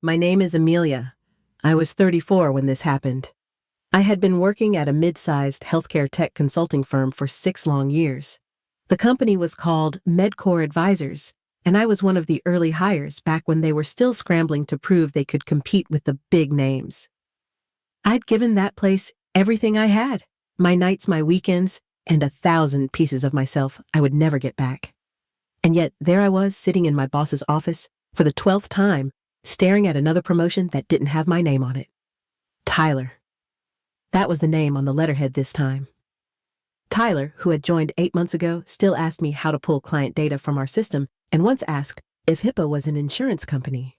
My name is Amelia. I was 34 when this happened. I had been working at a mid-sized healthcare tech consulting firm for 6 long years. The company was called MedCore Advisors, and I was one of the early hires back when they were still scrambling to prove they could compete with the big names. I'd given that place everything I had, my nights, my weekends, and 1,000 pieces of myself I would never get back. And yet there I was sitting in my boss's office for the 12th time, staring at another promotion that didn't have my name on it. Tyler. That was the name on the letterhead this time. Tyler, who had joined 8 months ago, still asked me how to pull client data from our system and once asked if HIPAA was an insurance company.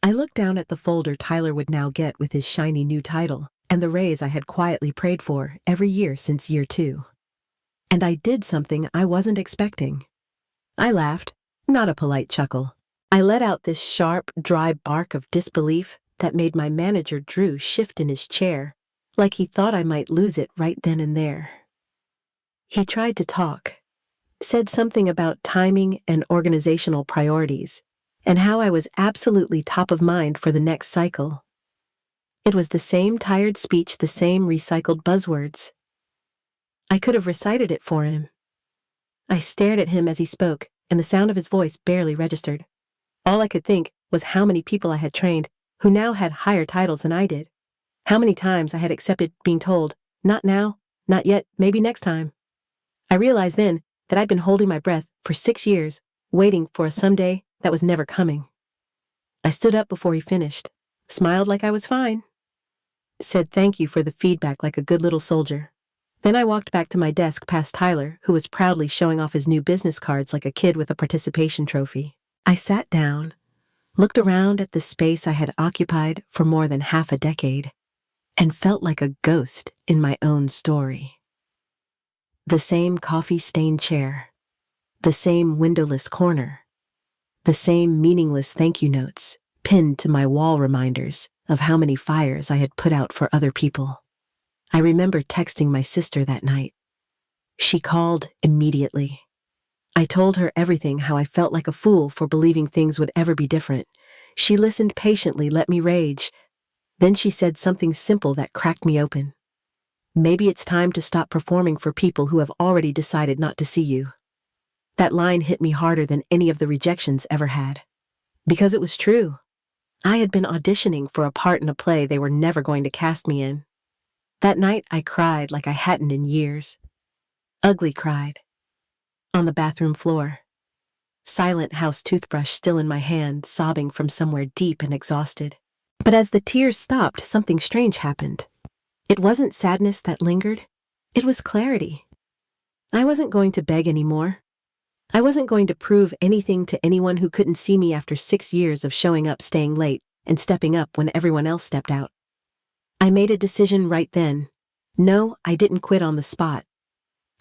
I looked down at the folder Tyler would now get with his shiny new title and the raise I had quietly prayed for every year since year 2. And I did something I wasn't expecting. I laughed, not a polite chuckle. I let out this sharp, dry bark of disbelief that made my manager Drew shift in his chair, like he thought I might lose it right then and there. He tried to talk, said something about timing and organizational priorities, and how I was absolutely top of mind for the next cycle. It was the same tired speech, the same recycled buzzwords. I could have recited it for him. I stared at him as he spoke, and the sound of his voice barely registered. All I could think was how many people I had trained who now had higher titles than I did. How many times I had accepted being told, not now, not yet, maybe next time. I realized then that I'd been holding my breath for 6 years, waiting for a someday that was never coming. I stood up before he finished, smiled like I was fine, said thank you for the feedback like a good little soldier. Then I walked back to my desk past Tyler, who was proudly showing off his new business cards like a kid with a participation trophy. I sat down, looked around at the space I had occupied for more than half a decade, and felt like a ghost in my own story. The same coffee-stained chair, the same windowless corner, the same meaningless thank you notes pinned to my wall reminders of how many fires I had put out for other people. I remember texting my sister that night. She called immediately. I told her everything, how I felt like a fool for believing things would ever be different. She listened patiently, let me rage. Then she said something simple that cracked me open. Maybe it's time to stop performing for people who have already decided not to see you. That line hit me harder than any of the rejections ever had. Because it was true. I had been auditioning for a part in a play they were never going to cast me in. That night I cried like I hadn't in years. Ugly cried. On the bathroom floor. Silent house toothbrush still in my hand, sobbing from somewhere deep and exhausted. But as the tears stopped, something strange happened. It wasn't sadness that lingered. It was clarity. I wasn't going to beg anymore. I wasn't going to prove anything to anyone who couldn't see me after 6 years of showing up, staying late, and stepping up when everyone else stepped out. I made a decision right then. No, I didn't quit on the spot.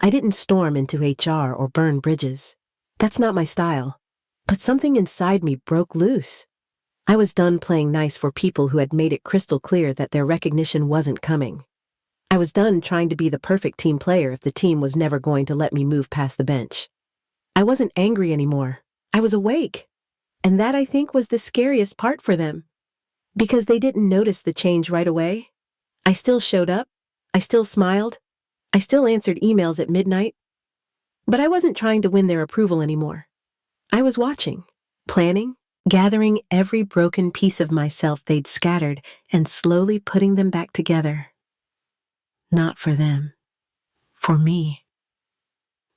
I didn't storm into HR or burn bridges. That's not my style. But something inside me broke loose. I was done playing nice for people who had made it crystal clear that their recognition wasn't coming. I was done trying to be the perfect team player if the team was never going to let me move past the bench. I wasn't angry anymore. I was awake. And that, I think, was the scariest part for them. Because they didn't notice the change right away. I still showed up. I still smiled. I still answered emails at midnight. But I wasn't trying to win their approval anymore. I was watching, planning, gathering every broken piece of myself they'd scattered and slowly putting them back together. Not for them. For me.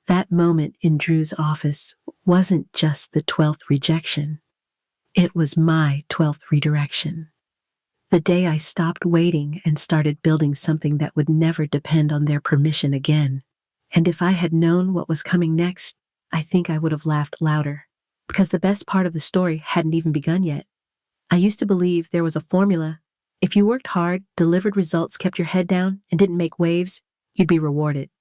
That moment in Drew's office wasn't just the 12th rejection. It was my 12th redirection. The day I stopped waiting and started building something that would never depend on their permission again. And if I had known what was coming next, I think I would have laughed louder, because the best part of the story hadn't even begun yet. I used to believe there was a formula. If you worked hard, delivered results, kept your head down, and didn't make waves, you'd be rewarded.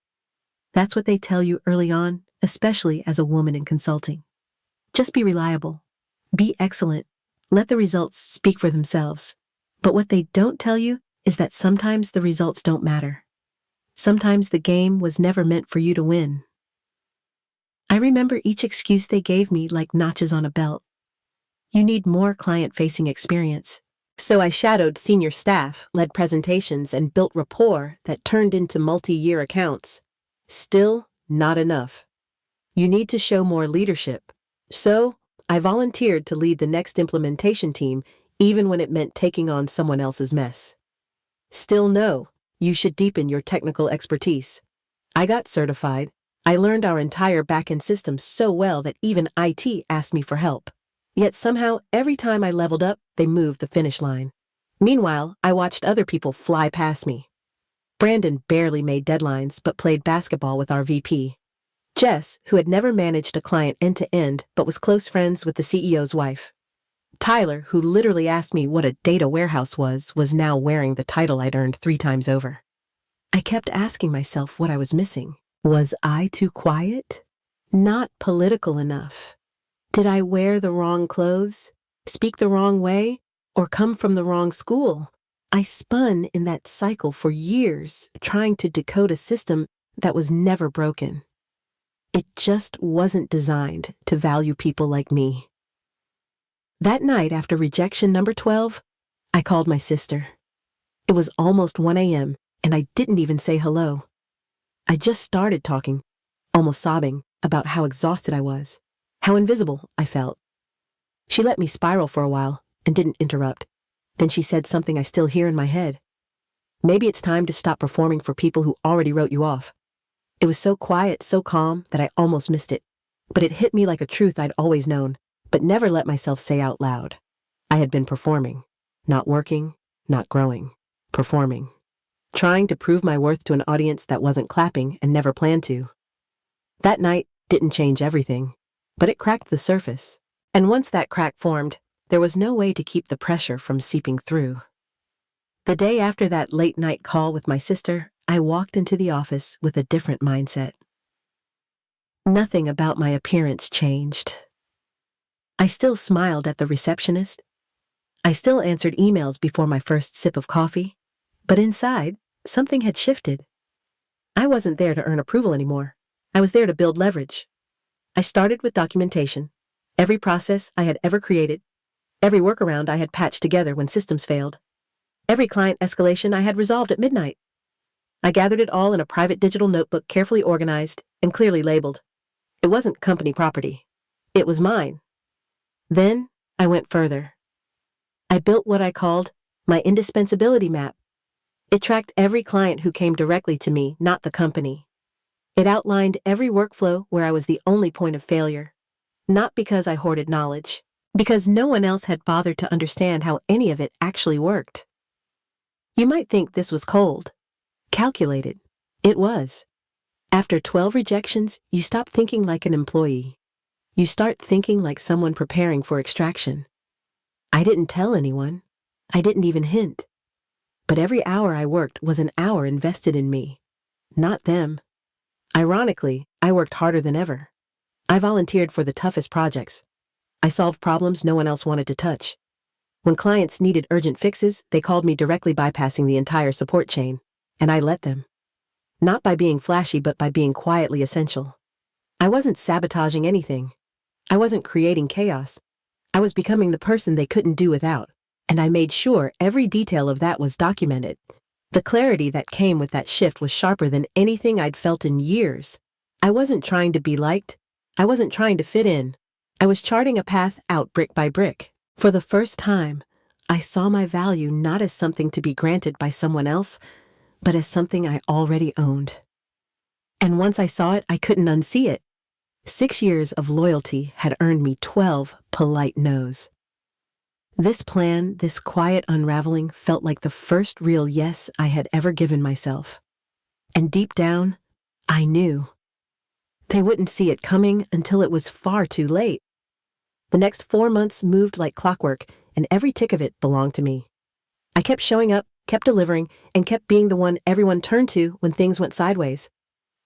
That's what they tell you early on, especially as a woman in consulting. Just be reliable. Be excellent. Let the results speak for themselves. But what they don't tell you is that sometimes the results don't matter. Sometimes the game was never meant for you to win. I remember each excuse they gave me like notches on a belt. You need more client-facing experience. So I shadowed senior staff, led presentations, and built rapport that turned into multi-year accounts. Still not enough. You need to show more leadership. So I volunteered to lead the next implementation team, even when it meant taking on someone else's mess. Still no, you should deepen your technical expertise. I got certified. I learned our entire back-end system so well that even IT asked me for help. Yet somehow, every time I leveled up, they moved the finish line. Meanwhile, I watched other people fly past me. Brandon barely made deadlines but played basketball with our VP. Jess, who had never managed a client end-to-end but was close friends with the CEO's wife. Tyler, who literally asked me what a data warehouse was now wearing the title I'd earned 3 times over. I kept asking myself what I was missing. Was I too quiet? Not political enough? Did I wear the wrong clothes, speak the wrong way, or come from the wrong school? I spun in that cycle for years, trying to decode a system that was never broken. It just wasn't designed to value people like me. That night after rejection number 12, I called my sister. It was almost 1 a.m., and I didn't even say hello. I just started talking, almost sobbing, about how exhausted I was, how invisible I felt. She let me spiral for a while and didn't interrupt. Then she said something I still hear in my head. Maybe it's time to stop performing for people who already wrote you off. It was so quiet, so calm, that I almost missed it. But it hit me like a truth I'd always known, but never let myself say out loud. I had been performing, not working, not growing, performing. Trying to prove my worth to an audience that wasn't clapping and never planned to. That night didn't change everything, but it cracked the surface. And once that crack formed, there was no way to keep the pressure from seeping through. The day after that late-night call with my sister, I walked into the office with a different mindset. Nothing about my appearance changed. I still smiled at the receptionist. I still answered emails before my first sip of coffee. But inside, something had shifted. I wasn't there to earn approval anymore. I was there to build leverage. I started with documentation. Every process I had ever created. Every workaround I had patched together when systems failed. Every client escalation I had resolved at midnight. I gathered it all in a private digital notebook carefully organized and clearly labeled. It wasn't company property. It was mine. Then I went further. I built what I called my indispensability map. It tracked every client who came directly to me, not the company. It outlined every workflow where I was the only point of failure. Not because I hoarded knowledge, because no one else had bothered to understand how any of it actually worked. You might think this was cold. Calculated. It was. After 12 rejections, you stop thinking like an employee. You start thinking like someone preparing for extraction. I didn't tell anyone. I didn't even hint. But every hour I worked was an hour invested in me, not them. Ironically, I worked harder than ever. I volunteered for the toughest projects. I solved problems no one else wanted to touch. When clients needed urgent fixes, they called me directly, bypassing the entire support chain, and I let them. Not by being flashy, but by being quietly essential. I wasn't sabotaging anything. I wasn't creating chaos. I was becoming the person they couldn't do without. And I made sure every detail of that was documented. The clarity that came with that shift was sharper than anything I'd felt in years. I wasn't trying to be liked. I wasn't trying to fit in. I was charting a path out brick by brick. For the first time, I saw my value not as something to be granted by someone else, but as something I already owned. And once I saw it, I couldn't unsee it. 6 years of loyalty had earned me 12 polite no's. This plan, this quiet unraveling, felt like the first real yes I had ever given myself. And deep down, I knew. They wouldn't see it coming until it was far too late. The next 4 months moved like clockwork, and every tick of it belonged to me. I kept showing up, kept delivering, and kept being the one everyone turned to when things went sideways.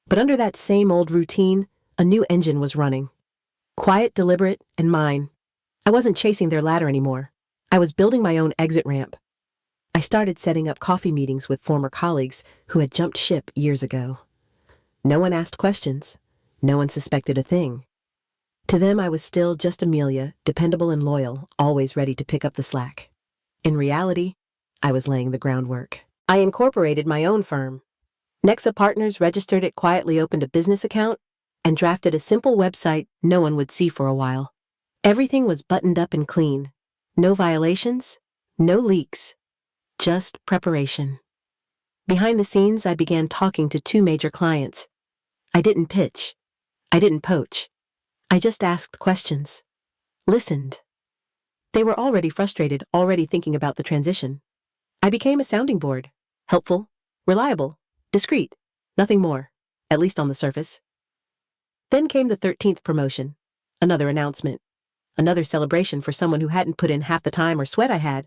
But under that same old routine, a new engine was running. Quiet, deliberate, and mine. I wasn't chasing their ladder anymore. I was building my own exit ramp. I started setting up coffee meetings with former colleagues who had jumped ship years ago. No one asked questions. No one suspected a thing. To them, I was still just Amelia, dependable and loyal, always ready to pick up the slack. In reality, I was laying the groundwork. I incorporated my own firm. Nexa Partners registered it, quietly opened a business account, and drafted a simple website no one would see for a while. Everything was buttoned up and clean. No violations, no leaks, just preparation. Behind the scenes, I began talking to 2 major clients. I didn't pitch. I didn't poach. I just asked questions. Listened. They were already frustrated, already thinking about the transition. I became a sounding board. Helpful, reliable, discreet, nothing more, at least on the surface. Then came the 13th promotion. Another announcement. Another celebration for someone who hadn't put in half the time or sweat I had.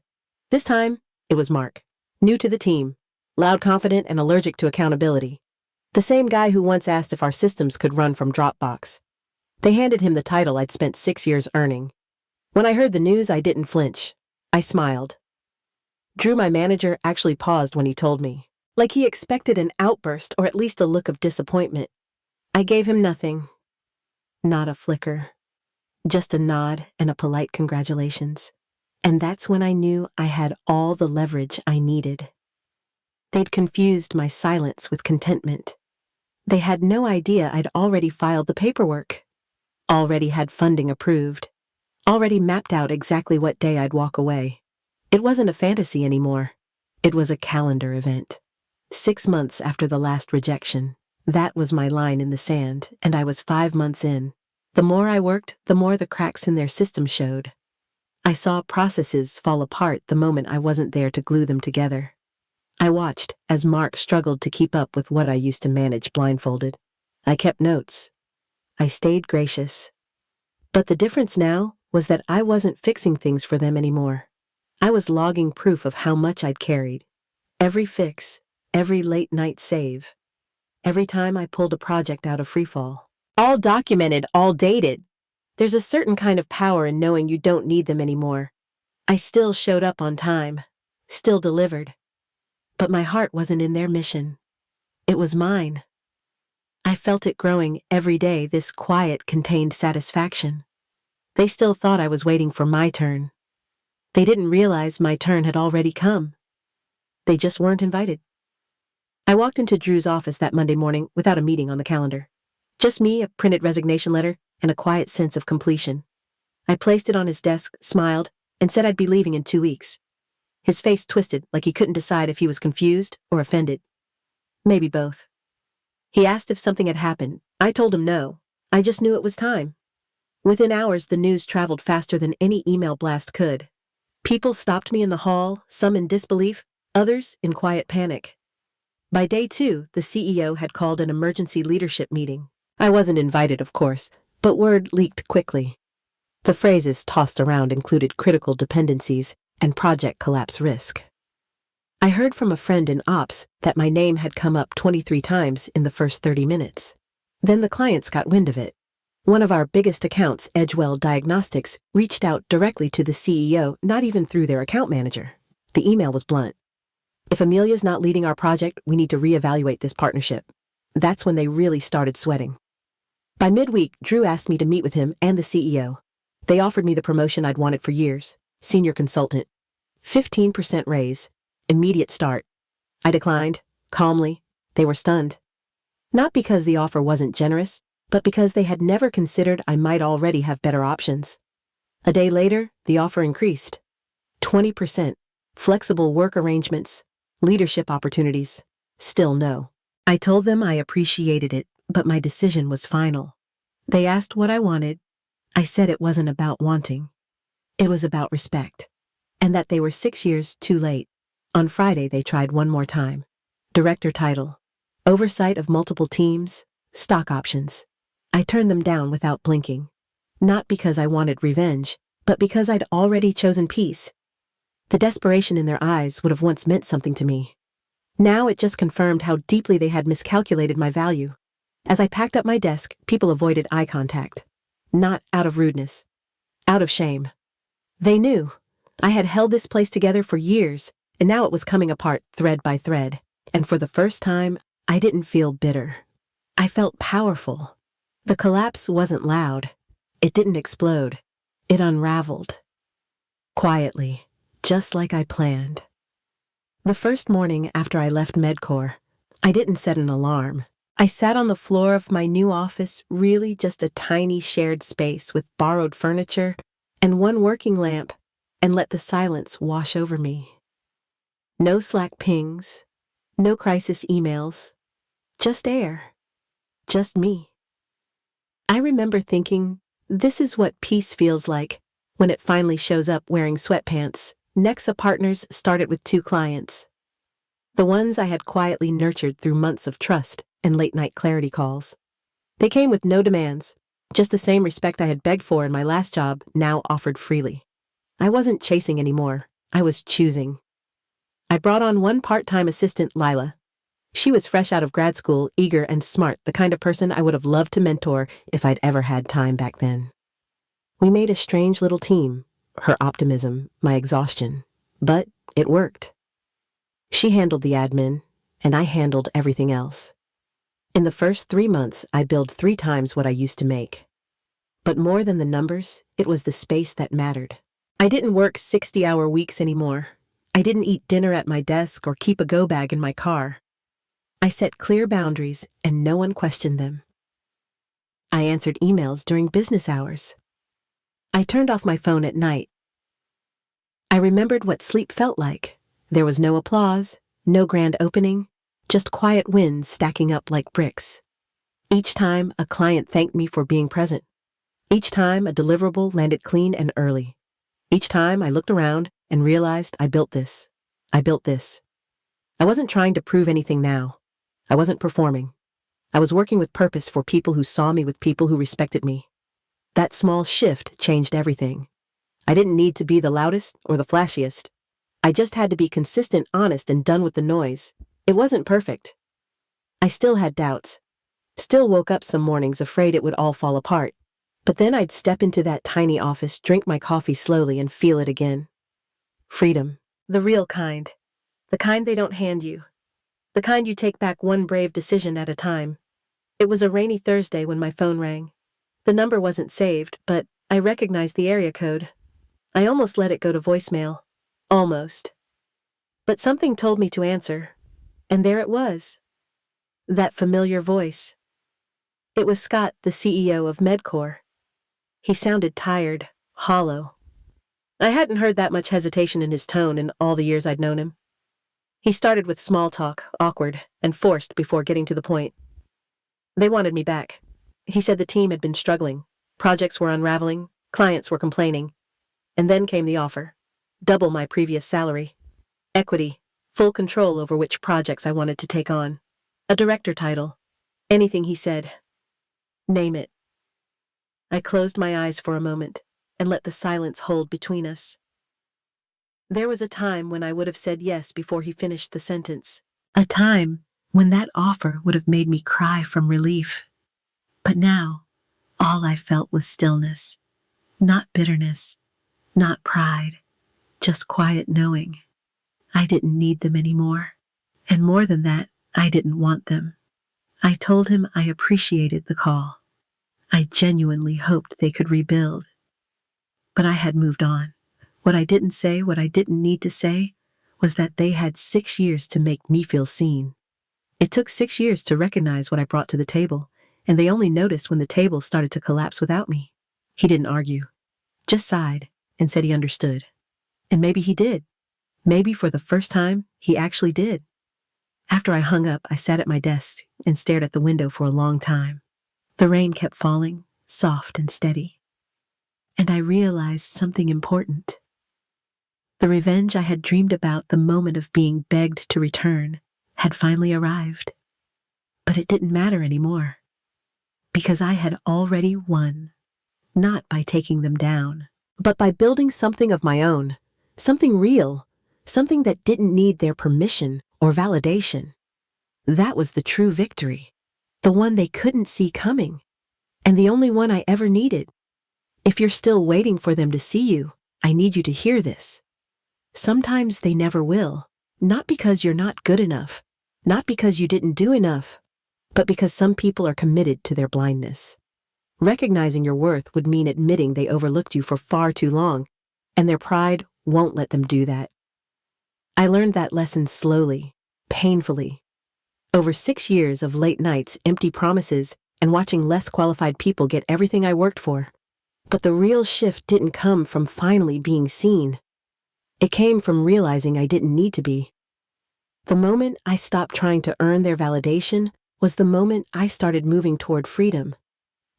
This time, it was Mark. New to the team. Loud, confident, and allergic to accountability. The same guy who once asked if our systems could run from Dropbox. They handed him the title I'd spent 6 years earning. When I heard the news, I didn't flinch. I smiled. Drew, my manager, actually paused when he told me, like he expected an outburst or at least a look of disappointment. I gave him nothing. Not a flicker. Just a nod and a polite congratulations. And that's when I knew I had all the leverage I needed. They'd confused my silence with contentment. They had no idea I'd already filed the paperwork. Already had funding approved. Already mapped out exactly what day I'd walk away. It wasn't a fantasy anymore. It was a calendar event. 6 months after the last rejection. That was my line in the sand, and I was 5 months in. The more I worked, the more the cracks in their system showed. I saw processes fall apart the moment I wasn't there to glue them together. I watched as Mark struggled to keep up with what I used to manage blindfolded. I kept notes. I stayed gracious. But the difference now was that I wasn't fixing things for them anymore. I was logging proof of how much I'd carried. Every fix, every late night save, every time I pulled a project out of freefall. All documented, all dated. There's a certain kind of power in knowing you don't need them anymore. I still showed up on time, still delivered. But my heart wasn't in their mission. It was mine. I felt it growing every day, this quiet, contained satisfaction. They still thought I was waiting for my turn. They didn't realize my turn had already come. They just weren't invited. I walked into Drew's office that Monday morning without a meeting on the calendar. Just me, a printed resignation letter, and a quiet sense of completion. I placed it on his desk, smiled, and said I'd be leaving in 2 weeks. His face twisted like he couldn't decide if he was confused or offended. Maybe both. He asked if something had happened. I told him no. I just knew it was time. Within hours, the news traveled faster than any email blast could. People stopped me in the hall, some in disbelief, others in quiet panic. By day 2, the CEO had called an emergency leadership meeting. I wasn't invited, of course, but word leaked quickly. The phrases tossed around included critical dependencies and project collapse risk. I heard from a friend in ops that my name had come up 23 times in the first 30 minutes. Then the clients got wind of it. One of our biggest accounts, Edgewell Diagnostics, reached out directly to the CEO, not even through their account manager. The email was blunt. If Amelia's not leading our project, we need to reevaluate this partnership. That's when they really started sweating. By midweek, Drew asked me to meet with him and the CEO. They offered me the promotion I'd wanted for years, senior consultant. 15% raise, immediate start. I declined, calmly. They were stunned. Not because the offer wasn't generous, but because they had never considered I might already have better options. A day later, the offer increased. 20%, flexible work arrangements, leadership opportunities. Still no. I told them I appreciated it, but my decision was final. They asked what I wanted. I said it wasn't about wanting. It was about respect. And that they were 6 years too late. On Friday, they tried one more time. Director title, oversight of multiple teams, stock options. I turned them down without blinking. Not because I wanted revenge, but because I'd already chosen peace. The desperation in their eyes would have once meant something to me. Now it just confirmed how deeply they had miscalculated my value. As I packed up my desk, people avoided eye contact. Not out of rudeness. Out of shame. They knew. I had held this place together for years, and now it was coming apart thread by thread. And for the first time, I didn't feel bitter. I felt powerful. The collapse wasn't loud. It didn't explode. It unraveled. Quietly, just like I planned. The first morning after I left MedCore, I didn't set an alarm. I sat on the floor of my new office, really just a tiny shared space with borrowed furniture and one working lamp, and let the silence wash over me. No Slack pings, no crisis emails, just air, just me. I remember thinking, this is what peace feels like when it finally shows up wearing sweatpants. Nexa Partners started with 2 clients. The ones I had quietly nurtured through months of trust and late-night clarity calls. They came with no demands, just the same respect I had begged for in my last job, now offered freely. I wasn't chasing anymore, I was choosing. I brought on one part-time assistant, Lila. She was fresh out of grad school, eager and smart, the kind of person I would have loved to mentor if I'd ever had time back then. We made a strange little team, her optimism, my exhaustion, but it worked. She handled the admin, and I handled everything else. In the first 3 months, I billed 3 times what I used to make. But more than the numbers, it was the space that mattered. I didn't work 60-hour weeks anymore. I didn't eat dinner at my desk or keep a go bag in my car. I set clear boundaries, and no one questioned them. I answered emails during business hours. I turned off my phone at night. I remembered what sleep felt like. There was no applause, no grand opening, just quiet wins stacking up like bricks. Each time a client thanked me for being present. Each time a deliverable landed clean and early. Each time I looked around and realized I built this. I built this. I wasn't trying to prove anything now. I wasn't performing. I was working with purpose for people who saw me, with people who respected me. That small shift changed everything. I didn't need to be the loudest or the flashiest. I just had to be consistent, honest, and done with the noise. It wasn't perfect. I still had doubts. Still woke up some mornings afraid it would all fall apart. But then I'd step into that tiny office, drink my coffee slowly, and feel it again. Freedom. The real kind. The kind they don't hand you. The kind you take back one brave decision at a time. It was a rainy Thursday when my phone rang. The number wasn't saved, but I recognized the area code. I almost let it go to voicemail. Almost. But something told me to answer. And there it was. That familiar voice. It was Scott, the CEO of MedCore. He sounded tired, hollow. I hadn't heard that much hesitation in his tone in all the years I'd known him. He started with small talk, awkward and forced before getting to the point. They wanted me back. He said the team had been struggling. Projects were unraveling, clients were complaining. And then came the offer. Double my previous salary. Equity, full control over which projects I wanted to take on. A director title. Anything he said. Name it. I closed my eyes for a moment and let the silence hold between us. There was a time when I would have said yes before he finished the sentence. A time when that offer would have made me cry from relief. But now, all I felt was stillness. Not bitterness, not pride, just quiet knowing. I didn't need them anymore. And more than that, I didn't want them. I told him I appreciated the call. I genuinely hoped they could rebuild. But I had moved on. What I didn't say, what I didn't need to say, was that they had 6 years to make me feel seen. It took 6 years to recognize what I brought to the table, and they only noticed when the table started to collapse without me. He didn't argue, just sighed and said he understood. And maybe he did. Maybe for the first time, he actually did. After I hung up, I sat at my desk and stared at the window for a long time. The rain kept falling, soft and steady. And I realized something important. The revenge I had dreamed about the moment of being begged to return had finally arrived. But it didn't matter anymore. Because I had already won. Not by taking them down, but by building something of my own. Something real. Something that didn't need their permission or validation. That was the true victory. The one they couldn't see coming. And the only one I ever needed. If you're still waiting for them to see you, I need you to hear this. Sometimes they never will. Not because you're not good enough. Not because you didn't do enough. But because some people are committed to their blindness. Recognizing your worth would mean admitting they overlooked you for far too long, and their pride won't let them do that. I learned that lesson slowly, painfully. Over 6 years of late nights, empty promises, and watching less qualified people get everything I worked for. But the real shift didn't come from finally being seen. It came from realizing I didn't need to be. The moment I stopped trying to earn their validation was the moment I started moving toward freedom.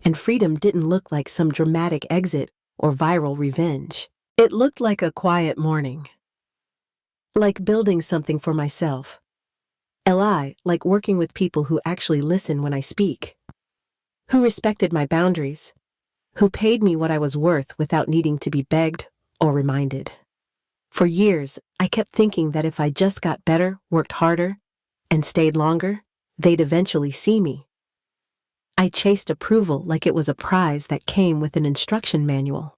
And freedom didn't look like some dramatic exit or viral revenge. It looked like a quiet morning. Like building something for myself. Like working with people who actually listen when I speak. Who respected my boundaries. Who paid me what I was worth without needing to be begged or reminded. For years, I kept thinking that if I just got better, worked harder, and stayed longer, they'd eventually see me. I chased approval like it was a prize that came with an instruction manual.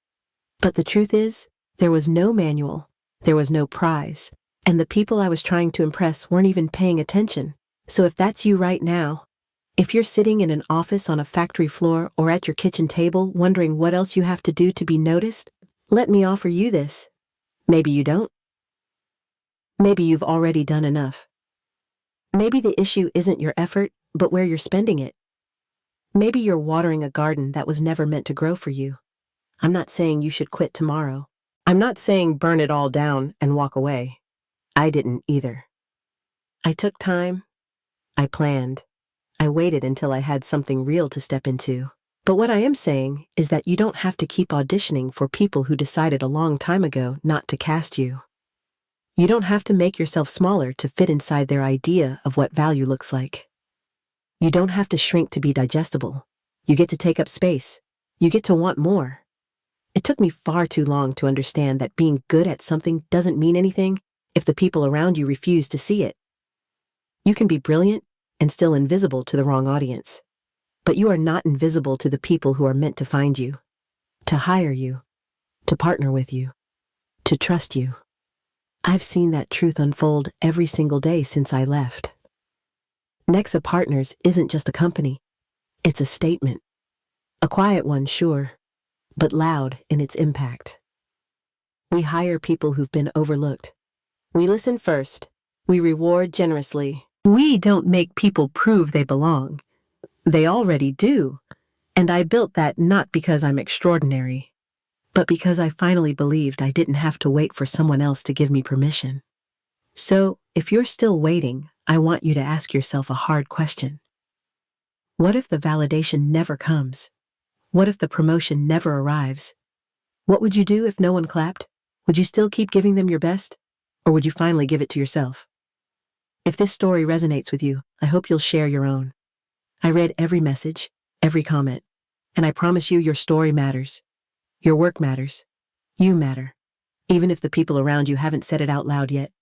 But the truth is, there was no manual, there was no prize, and the people I was trying to impress weren't even paying attention. So if that's you right now, if you're sitting in an office on a factory floor or at your kitchen table wondering what else you have to do to be noticed, let me offer you this. Maybe you don't. Maybe you've already done enough. Maybe the issue isn't your effort, but where you're spending it. Maybe you're watering a garden that was never meant to grow for you. I'm not saying you should quit tomorrow. I'm not saying burn it all down and walk away. I didn't either. I took time. I planned. I waited until I had something real to step into. But what I am saying is that you don't have to keep auditioning for people who decided a long time ago not to cast you. You don't have to make yourself smaller to fit inside their idea of what value looks like. You don't have to shrink to be digestible. You get to take up space. You get to want more. It took me far too long to understand that being good at something doesn't mean anything if the people around you refuse to see it. You can be brilliant and still invisible to the wrong audience. But you are not invisible to the people who are meant to find you, to hire you, to partner with you, to trust you. I've seen that truth unfold every single day since I left. Nexa Partners isn't just a company. It's a statement. A quiet one, sure, but loud in its impact. We hire people who've been overlooked. We listen first. We reward generously. We don't make people prove they belong. They already do. And I built that not because I'm extraordinary, but because I finally believed I didn't have to wait for someone else to give me permission. So, if you're still waiting, I want you to ask yourself a hard question. What if the validation never comes? What if the promotion never arrives? What would you do if no one clapped? Would you still keep giving them your best? Or would you finally give it to yourself? If this story resonates with you, I hope you'll share your own. I read every message, every comment, and I promise you your story matters. Your work matters. You matter. Even if the people around you haven't said it out loud yet.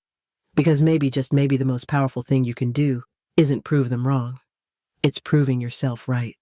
Because maybe, just maybe, the most powerful thing you can do isn't prove them wrong. It's proving yourself right.